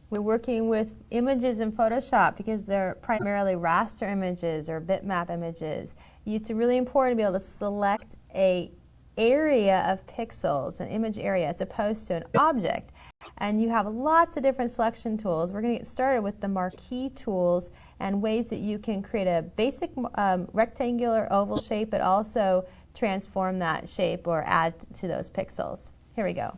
We're working with images in Photoshop because they're primarily raster images or bitmap images. It's really important to be able to select a area of pixels, an image area, as opposed to an object. And you have lots of different selection tools. We're going to get started with the Marquee Tools and ways that you can create a basic rectangular oval shape, but also transform that shape or add to those pixels. Here we go.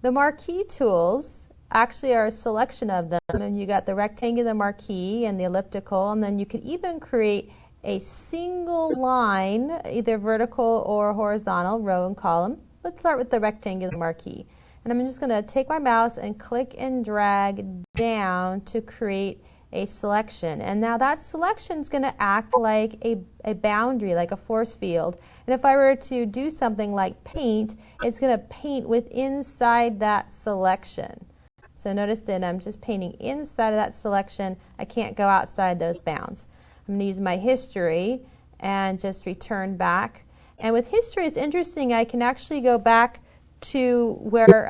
The Marquee Tools actually are a selection of them, and you got the rectangular marquee and the elliptical, and then you can even create a single line, either vertical or horizontal, row and column. Let's start with the rectangular marquee. And I'm just going to take my mouse and click and drag down to create a selection. And now that selection is going to act like a boundary, like a force field. And if I were to do something like paint, it's going to paint inside that selection. So notice that I'm just painting inside of that selection. I can't go outside those bounds. I'm going to use my history and just return back. And with history, it's interesting. I can actually go back to where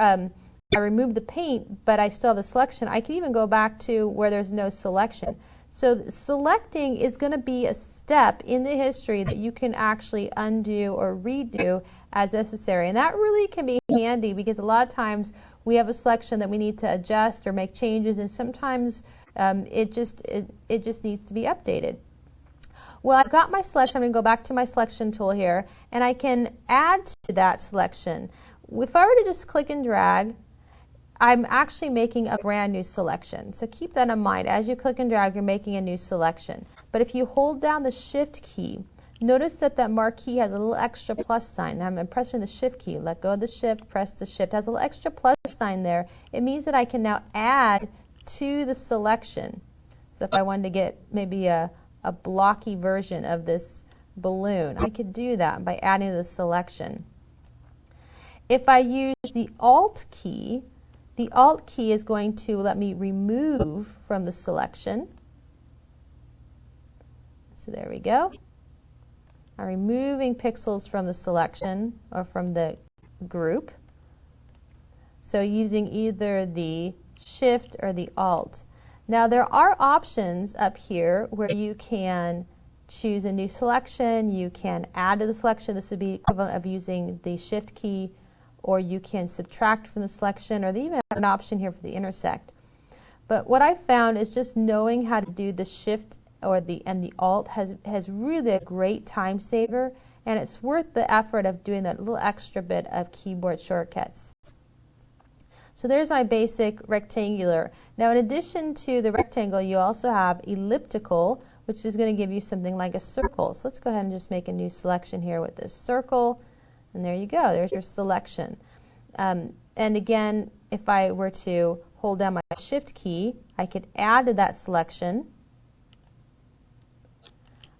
I removed the paint, but I still have the selection. I can even go back to where there's no selection. So selecting is going to be a step in the history that you can actually undo or redo as necessary. And that really can be handy because a lot of times we have a selection that we need to adjust or make changes, and sometimes it just needs to be updated. Well, I've got my selection. I'm going to go back to my selection tool here, and I can add to that selection. If I were to just click and drag, I'm actually making a brand new selection. So keep that in mind. As you click and drag, you're making a new selection. But if you hold down the Shift key, notice that that marquee has a little extra plus sign. Now I'm pressing the Shift key. Let go of the Shift, press the Shift. It has a little extra plus sign there. It means that I can now add to the selection. So if I wanted to get maybe a blocky version of this balloon, I could do that by adding to the selection. If I use the Alt key is going to let me remove from the selection. So there we go. I'm removing pixels from the selection or from the group. So using either the Shift or the Alt. Now there are options up here where you can choose a new selection, you can add to the selection. This would be equivalent of using the Shift key, or you can subtract from the selection, or they even have an option here for the intersect. But what I found is just knowing how to do the Shift and the Alt has really a great time saver, and it's worth the effort of doing that little extra bit of keyboard shortcuts. So there's my basic rectangular. Now in addition to the rectangle, you also have elliptical, which is going to give you something like a circle. So let's go ahead and just make a new selection here with this circle. And there you go. There's your selection. And again, if I were to hold down my Shift key, I could add to that selection.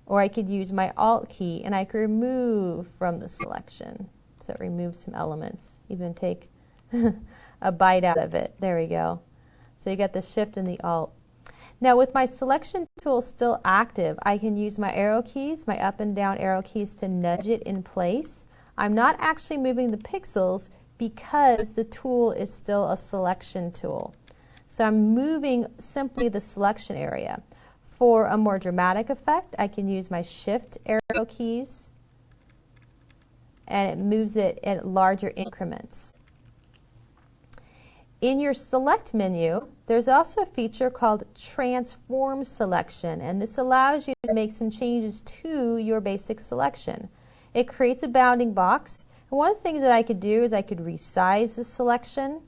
Or I could use my Alt key and I could remove from the selection. So it removes some elements. Even take a bite out of it. There we go. So you got the Shift and the Alt. Now with my selection tool still active, I can use my arrow keys, my up and down arrow keys, to nudge it in place. I'm not actually moving the pixels because the tool is still a selection tool. So I'm moving simply the selection area. For a more dramatic effect, I can use my Shift arrow keys, and it moves it at larger increments. In your Select menu, there's also a feature called Transform Selection, and this allows you to make some changes to your basic selection. It creates a bounding box, and one of the things that I could do is I could resize the selection.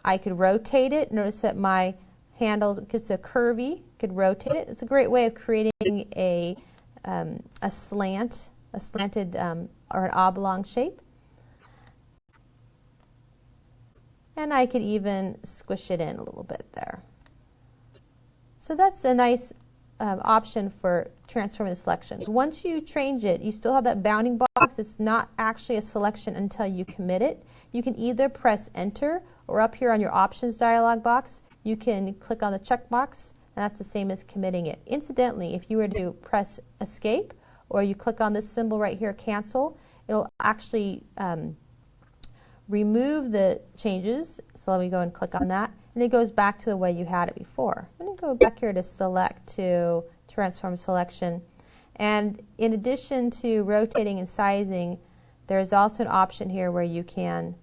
I could rotate it. Notice that my handle gets a curvy. Could rotate it. It's a great way of creating a slanted or an oblong shape. And I could even squish it in a little bit there. So that's a nice option for transforming the selections. Once you change it, you still have that bounding box. It's not actually a selection until you commit it. You can either press Enter, or up here on your Options dialog box, you can click on the check box, and that's the same as committing it. Incidentally, if you were to press Escape, or you click on this symbol right here, Cancel, it'll actually remove the changes. So let me go and click on that, and it goes back to the way you had it before. I'm going to go back here to select, to transform selection. And in addition to rotating and sizing, there's also an option here where you can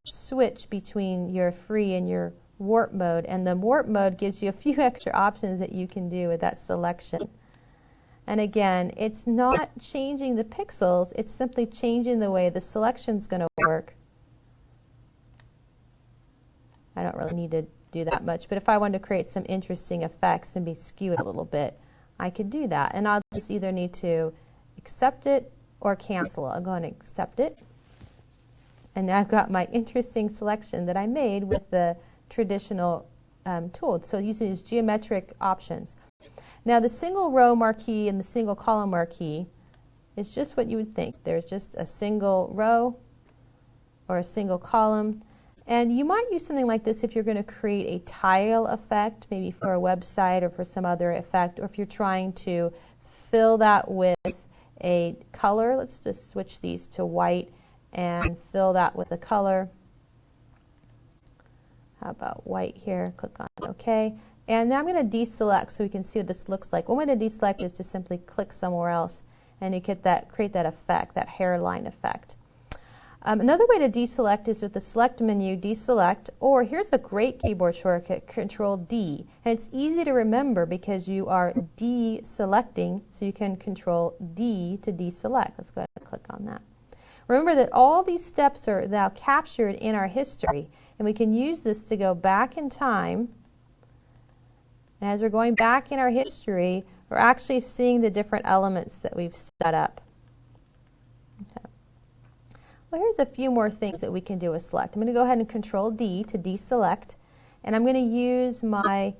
switch between your free and your warp mode. And the warp mode gives you a few extra options that you can do with that selection. And again, it's not changing the pixels, it's simply changing the way the selection's going to work. I don't really need to do that much, but if I wanted to create some interesting effects and be skewed a little bit, I could do that. And I'll just either need to accept it or cancel it. I'll go and accept it. And now I've got my interesting selection that I made with the traditional tool. So using these geometric options. Now the single row marquee and the single column marquee is just what you would think. There's just a single row or a single column. And you might use something like this if you're going to create a tile effect, maybe for a website or for some other effect, or if you're trying to fill that with a color. Let's just switch these to white and fill that with a color. How about white here? Click on OK. And now I'm going to deselect so we can see what this looks like. What I'm going to deselect is to simply click somewhere else, and you get that, create that effect, that hairline effect. Another way to deselect is with the select menu, deselect, or here's a great keyboard shortcut, Control D. And it's easy to remember because you are deselecting, so you can Control D to deselect. Let's go ahead and click on that. Remember that all these steps are now captured in our history, and we can use this to go back in time. And as we're going back in our history, we're actually seeing the different elements that we've set up. Okay. Well, here's a few more things that we can do with select. I'm going to go ahead and Control D to deselect, and I'm going to use my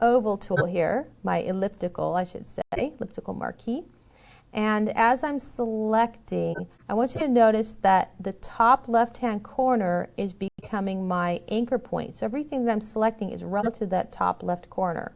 oval tool here, my elliptical, I should say, elliptical marquee. And as I'm selecting, I want you to notice that the top left-hand corner is becoming my anchor point. So everything that I'm selecting is relative to that top left corner.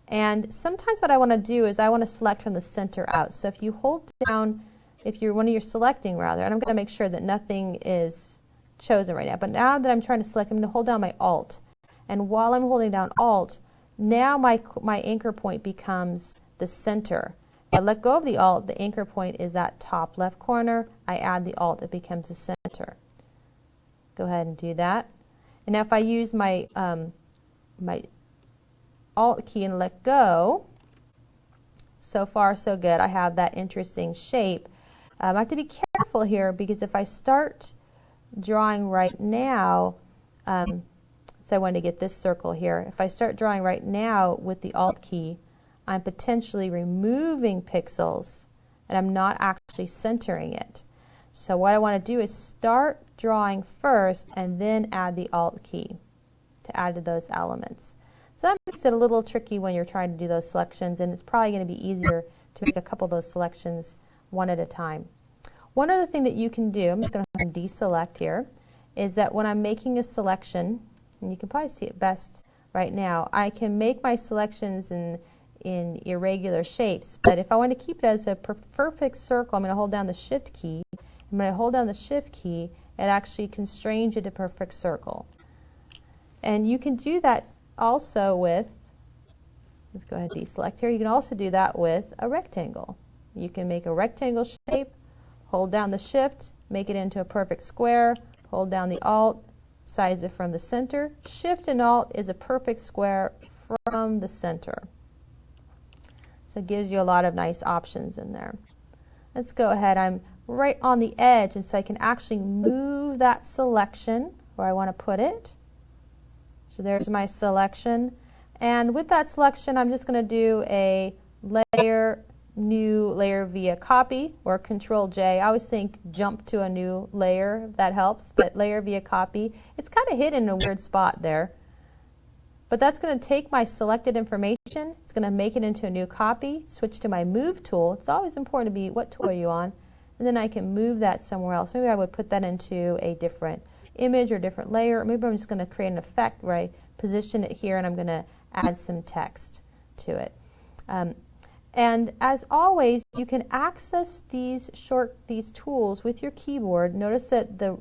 And sometimes what I want to do is I want to select from the center out. So if you hold down, if you're when you're selecting rather, and I'm going to make sure that nothing is chosen right now. But now that I'm trying to select, I'm going to hold down my Alt. And while I'm holding down Alt, now my anchor point becomes the center. I let go of the Alt, the anchor point is that top left corner. I add the Alt, it becomes the center. Go ahead and do that. And now if I use my my Alt key and let go, so far so good. I have that interesting shape. I have to be careful here because if I start drawing right now, so I want to get this circle here. If I start drawing right now with the Alt key, I'm potentially removing pixels and I'm not actually centering it. So what I want to do is start drawing first and then add the Alt key to add to those elements. So that makes it a little tricky when you're trying to do those selections, and it's probably going to be easier to make a couple of those selections one at a time. One other thing that you can do, I'm just going to deselect here, is that when I'm making a selection, and you can probably see it best right now, I can make my selections in irregular shapes, but if I want to keep it as a perfect circle, I'm going to hold down the Shift key. And when I hold down the Shift key, it actually constrains you to perfect circle. And you can do that also with, let's go ahead and deselect here, you can also do that with a rectangle. You can make a rectangle shape, hold down the Shift, make it into a perfect square, hold down the Alt, size it from the center. Shift and Alt is a perfect square from the center. So it gives you a lot of nice options in there. Let's go ahead. I'm right on the edge, and so I can actually move that selection where I want to put it. So there's my selection. And with that selection, I'm just going to do a new layer via copy, or Control J. I always think jump to a new layer, if that helps, but layer via copy. It's kind of hidden in a weird spot there. But that's going to take my selected information, it's going to make it into a new copy, switch to my Move tool. It's always important to be, what tool are you on? And then I can move that somewhere else. Maybe I would put that into a different image or different layer. Or maybe I'm just going to create an effect where I position it here and I'm going to add some text to it. And as always, you can access these tools with your keyboard. Notice that the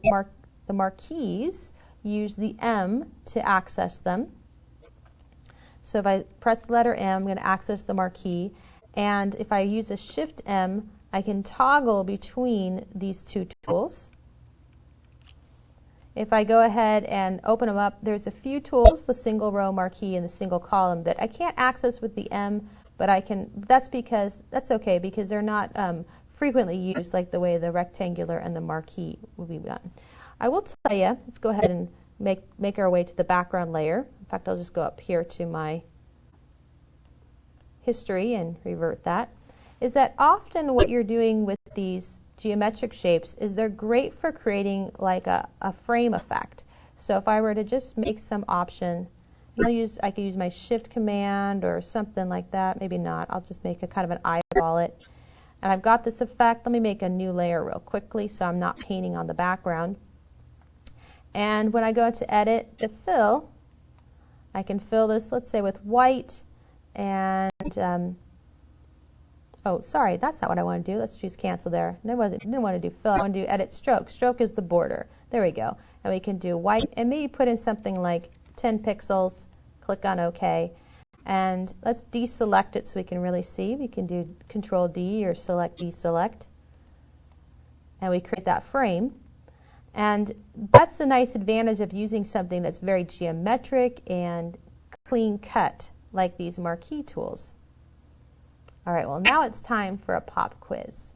marquees use the M to access them. So if I press the letter M, I'm going to access the marquee. And if I use a Shift M, I can toggle between these two tools. If I go ahead and open them up, there's a few tools, the single row marquee and the single column, that I can't access with the M, but I can. That's okay because they're not frequently used like the way the rectangular and the marquee will be done. I will tell you, let's go ahead and make our way to the background layer. In fact, I'll just go up here to my history and revert that. Is that often what you're doing with these geometric shapes is they're great for creating like a frame effect. So if I were to just make some option, I could use my Shift command or something like that. Maybe not. I'll just make a kind of an eyeball it. And I've got this effect. Let me make a new layer real quickly so I'm not painting on the background. And when I go to edit to fill, I can fill this, let's say, with white and oh, sorry, that's not what I want to do. Let's choose cancel there. No, I didn't want to do fill. I want to do edit stroke. Stroke is the border. There we go. And we can do white and maybe put in something like 10 pixels. Click on OK. And let's deselect it so we can really see. We can do Control D or select deselect. And we create that frame. And that's the nice advantage of using something that's very geometric and clean cut like these marquee tools. All right, well, now it's time for a pop quiz.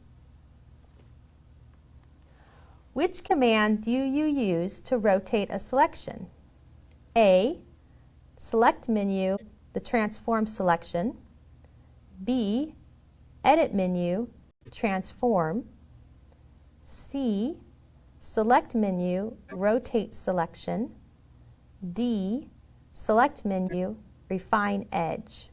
Which command do you use to rotate a selection? A, select menu, the transform selection. B, edit menu, transform. C, select menu, rotate selection. D, select menu, refine edge.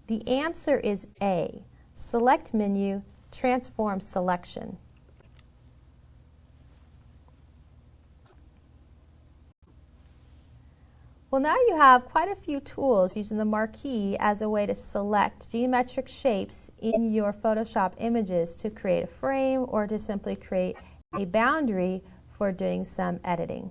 The answer is A, select menu, transform selection. Well, now you have quite a few tools using the marquee as a way to select geometric shapes in your Photoshop images to create a frame or to simply create a boundary for doing some editing.